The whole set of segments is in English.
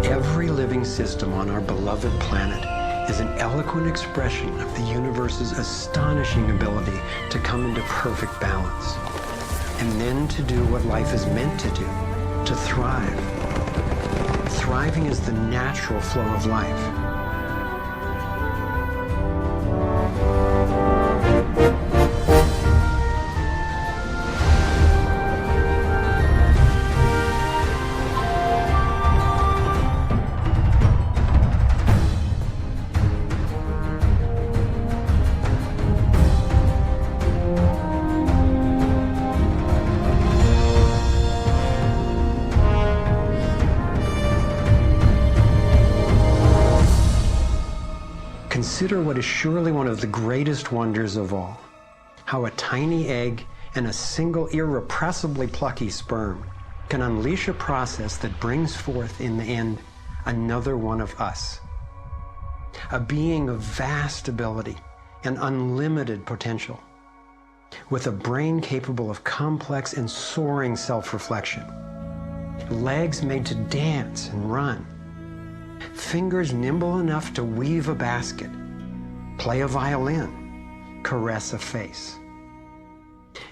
Every living system on our beloved planet is an eloquent expression of the universe's astonishing ability to come into perfect balance, and then to do what life is meant to do, to thrive. Thriving is the natural flow of life. Consider what is surely one of the greatest wonders of all, how a tiny egg and a single irrepressibly plucky sperm can unleash a process that brings forth in the end another one of us. A being of vast ability and unlimited potential, with a brain capable of complex and soaring self-reflection, legs made to dance and run, fingers nimble enough to weave a basket, play a violin, caress a face.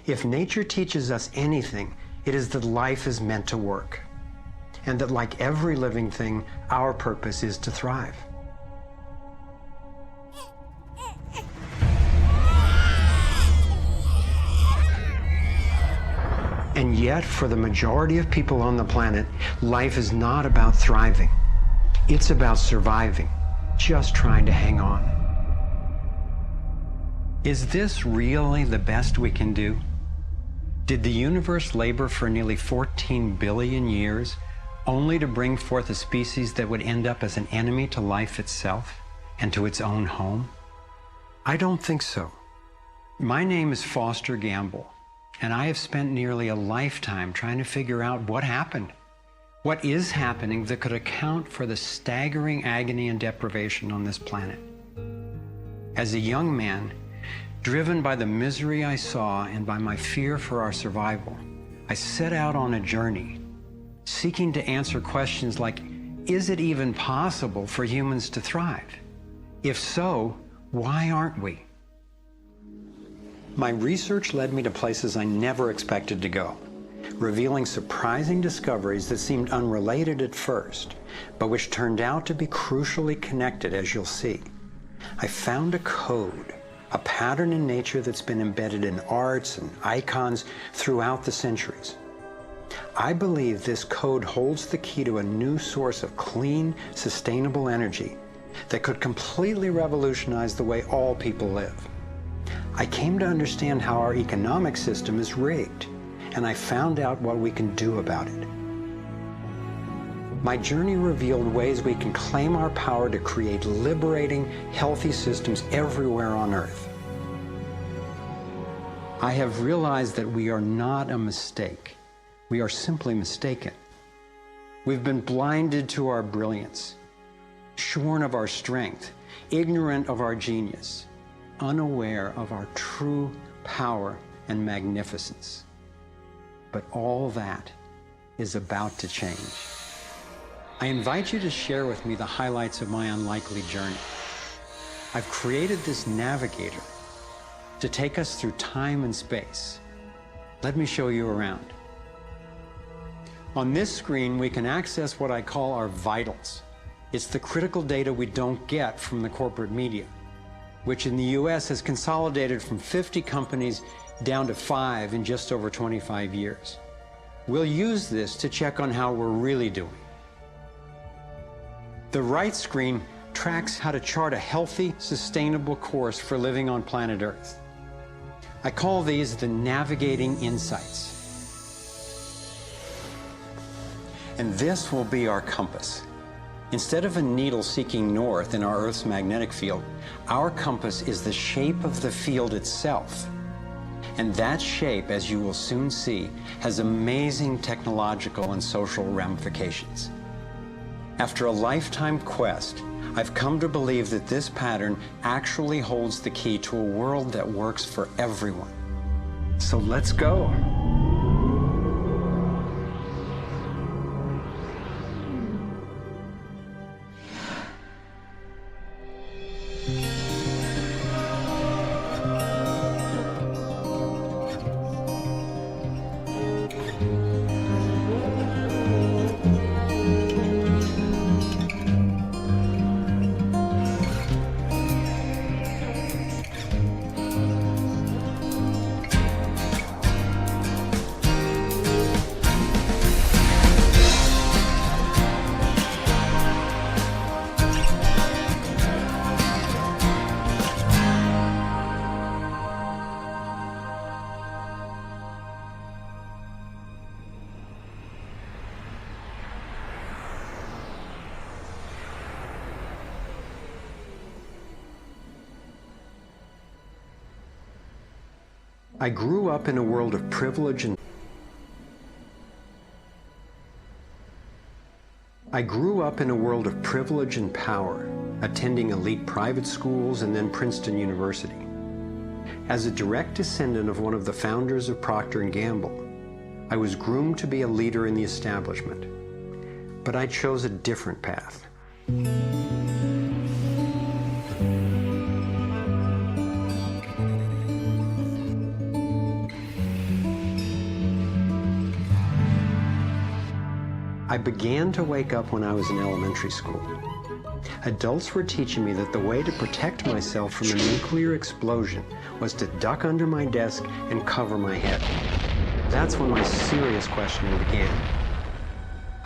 If nature teaches us anything, it is that life is meant to work, and that like every living thing, our purpose is to thrive. And yet, for the majority of people on the planet, life is not about thriving. It's about surviving, just trying to hang on. Is this really the best we can do? Did the universe labor for nearly 14 billion years only to bring forth a species that would end up as an enemy to life itself and to its own home? I don't think so. My name is Foster Gamble, and I have spent nearly a lifetime trying to figure out what happened. What is happening that could account for the staggering agony and deprivation on this planet? As a young man, driven by the misery I saw and by my fear for our survival, I set out on a journey, seeking to answer questions like, is it even possible for humans to thrive? If so, why aren't we? My research led me to places I never expected to go, revealing surprising discoveries that seemed unrelated at first, but which turned out to be crucially connected, as you'll see. I found a code, a pattern in nature that's been embedded in arts and icons throughout the centuries. I believe this code holds the key to a new source of clean, sustainable energy that could completely revolutionize the way all people live. I came to understand how our economic system is rigged, and I found out what we can do about it. My journey revealed ways we can claim our power to create liberating, healthy systems everywhere on Earth. I have realized that we are not a mistake. We are simply mistaken. We've been blinded to our brilliance, shorn of our strength, ignorant of our genius, unaware of our true power and magnificence. But all that is about to change. I invite you to share with me the highlights of my unlikely journey. I've created this navigator to take us through time and space. Let me show you around. On this screen, we can access what I call our vitals. It's the critical data we don't get from the corporate media, which in the US has consolidated from 50 companies down to 5 in just over 25 years. We'll use this to check on how we're really doing. The right screen tracks how to chart a healthy, sustainable course for living on planet Earth. I call these the navigating insights. And this will be our compass. Instead of a needle seeking north in our Earth's magnetic field, our compass is the shape of the field itself. And that shape, as you will soon see, has amazing technological and social ramifications. After a lifetime quest, I've come to believe that this pattern actually holds the key to a world that works for everyone. So let's go. I grew up in a world of privilege and power, attending elite private schools and then Princeton University. As a direct descendant of one of the founders of Procter & Gamble, I was groomed to be a leader in the establishment. But I chose a different path. I began to wake up when I was in elementary school. Adults were teaching me that the way to protect myself from a nuclear explosion was to duck under my desk and cover my head. That's when my serious questioning began.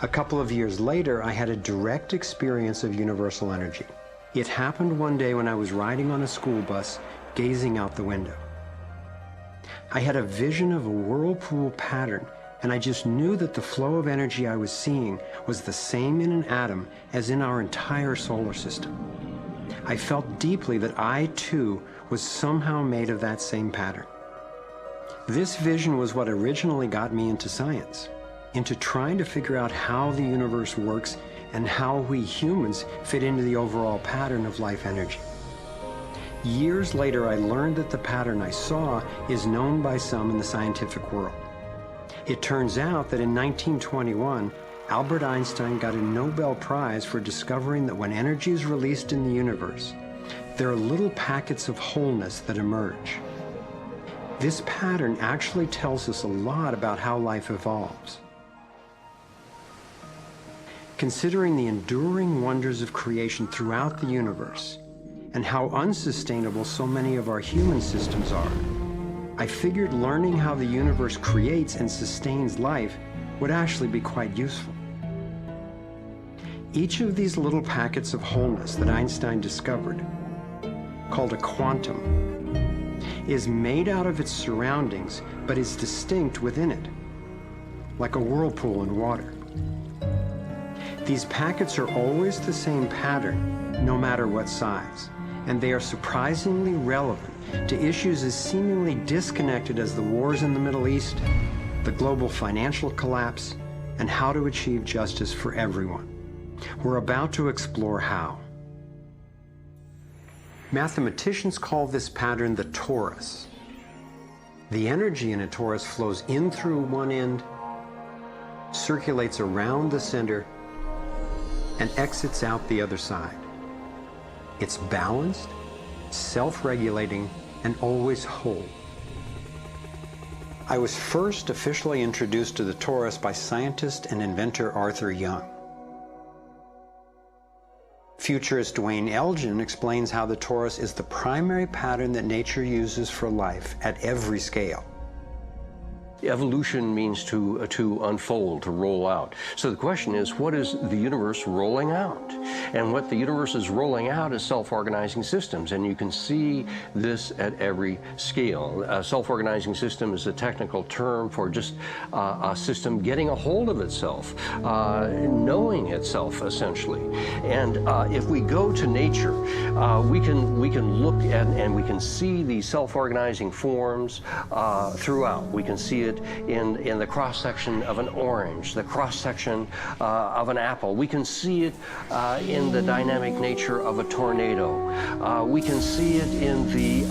A couple of years later, I had a direct experience of universal energy. It happened one day when I was riding on a school bus, gazing out the window. I had a vision of a whirlpool pattern, and I just knew that the flow of energy I was seeing was the same in an atom as in our entire solar system. I felt deeply that I, too, was somehow made of that same pattern. This vision was what originally got me into science, into trying to figure out how the universe works and how we humans fit into the overall pattern of life energy. Years later, I learned that the pattern I saw is known by some in the scientific world. It turns out that in 1921, Albert Einstein got a Nobel Prize for discovering that when energy is released in the universe, there are little packets of wholeness that emerge. This pattern actually tells us a lot about how life evolves. Considering the enduring wonders of creation throughout the universe, and how unsustainable so many of our human systems are, I figured learning how the universe creates and sustains life would actually be quite useful. Each of these little packets of wholeness that Einstein discovered, called a quantum, is made out of its surroundings, but is distinct within it, like a whirlpool in water. These packets are always the same pattern, no matter what size, and they are surprisingly relevant to issues as seemingly disconnected as the wars in the Middle East, the global financial collapse, and how to achieve justice for everyone. We're about to explore how. Mathematicians call this pattern the torus. The energy in a torus flows in through one end, circulates around the center, and exits out the other side. It's balanced, self-regulating, and always whole. I was first officially introduced to the torus by scientist and inventor Arthur Young. Futurist Dwayne Elgin explains how the torus is the primary pattern that nature uses for life at every scale. Evolution means to unfold, to roll out. So the question is, what is the universe rolling out? And what the universe is rolling out is self-organizing systems, and you can see this at every scale. A self-organizing system is a technical term for just a system getting a hold of itself, knowing itself, essentially. And if we go to nature, we can look at and we can see these self-organizing forms throughout. We can see it in the cross-section of an orange, the cross-section of an apple. We can see it in the dynamic nature of a tornado. We can see it in the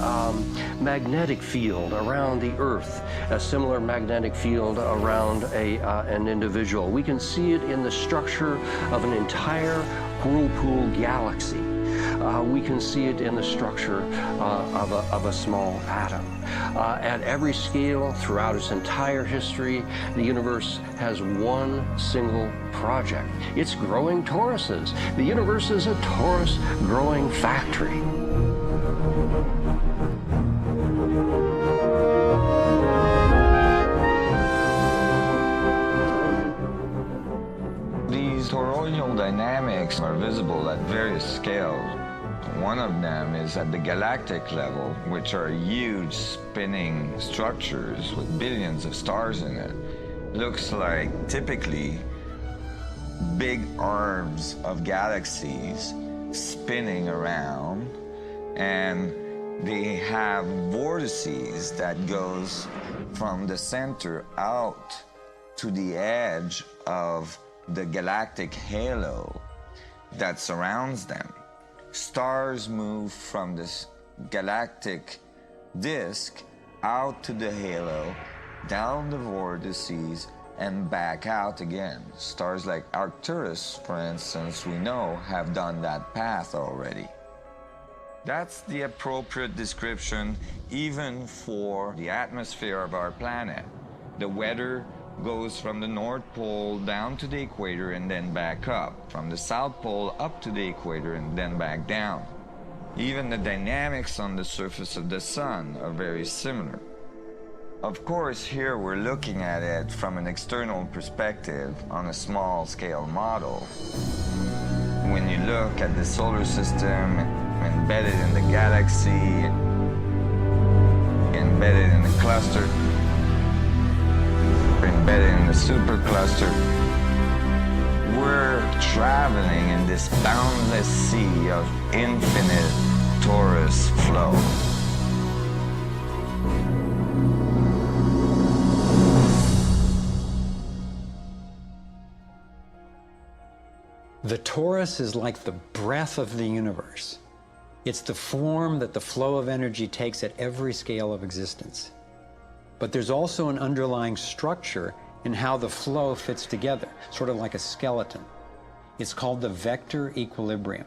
magnetic field around the Earth, a similar magnetic field around an individual. We can see it in the structure of an entire whirlpool galaxy. We can see it in the structure of a small atom. At every scale, throughout its entire history, the universe has one single project. It's growing toruses. The universe is a torus growing factory. These toroidal dynamics are visible at various scales. One of them is at the galactic level, which are huge spinning structures with billions of stars in it. Looks like typically big arms of galaxies spinning around, and They have vortices that goes from the center out to the edge of the galactic halo that surrounds them. Stars move from this galactic disk out to the halo, down the vortices, and back out again. Stars like Arcturus, for instance, we know have done that path already. That's the appropriate description even for the atmosphere of our planet. The weather goes from the North Pole down to the equator and then back up, from the South Pole up to the equator and then back down. Even the dynamics on the surface of the sun are very similar. Of course, here we're looking at it from an external perspective on a small scale model. When you look at the solar system embedded in the galaxy, embedded in the cluster, embedded in the supercluster, we're traveling in this boundless sea of infinite torus flow. The torus is like the breath of the universe. It's the form that the flow of energy takes at every scale of existence. But there's also an underlying structure in how the flow fits together, sort of like a skeleton. It's called the vector equilibrium,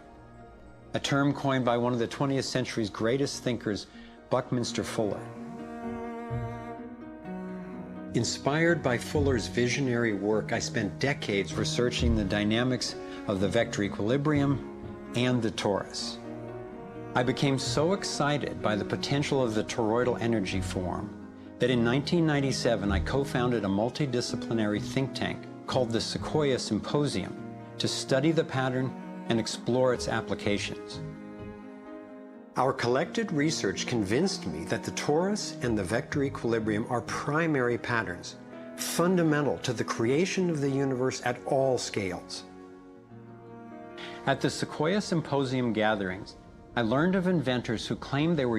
a term coined by one of the 20th century's greatest thinkers, Buckminster Fuller. Inspired by Fuller's visionary work, I spent decades researching the dynamics of the vector equilibrium and the torus. I became so excited by the potential of the toroidal energy form that in 1997 I co-founded a multidisciplinary think tank called the Sequoia Symposium to study the pattern and explore its applications. Our collected research convinced me that the torus and the vector equilibrium are primary patterns, fundamental to the creation of the universe at all scales. At the Sequoia Symposium gatherings, I learned of inventors who claimed they were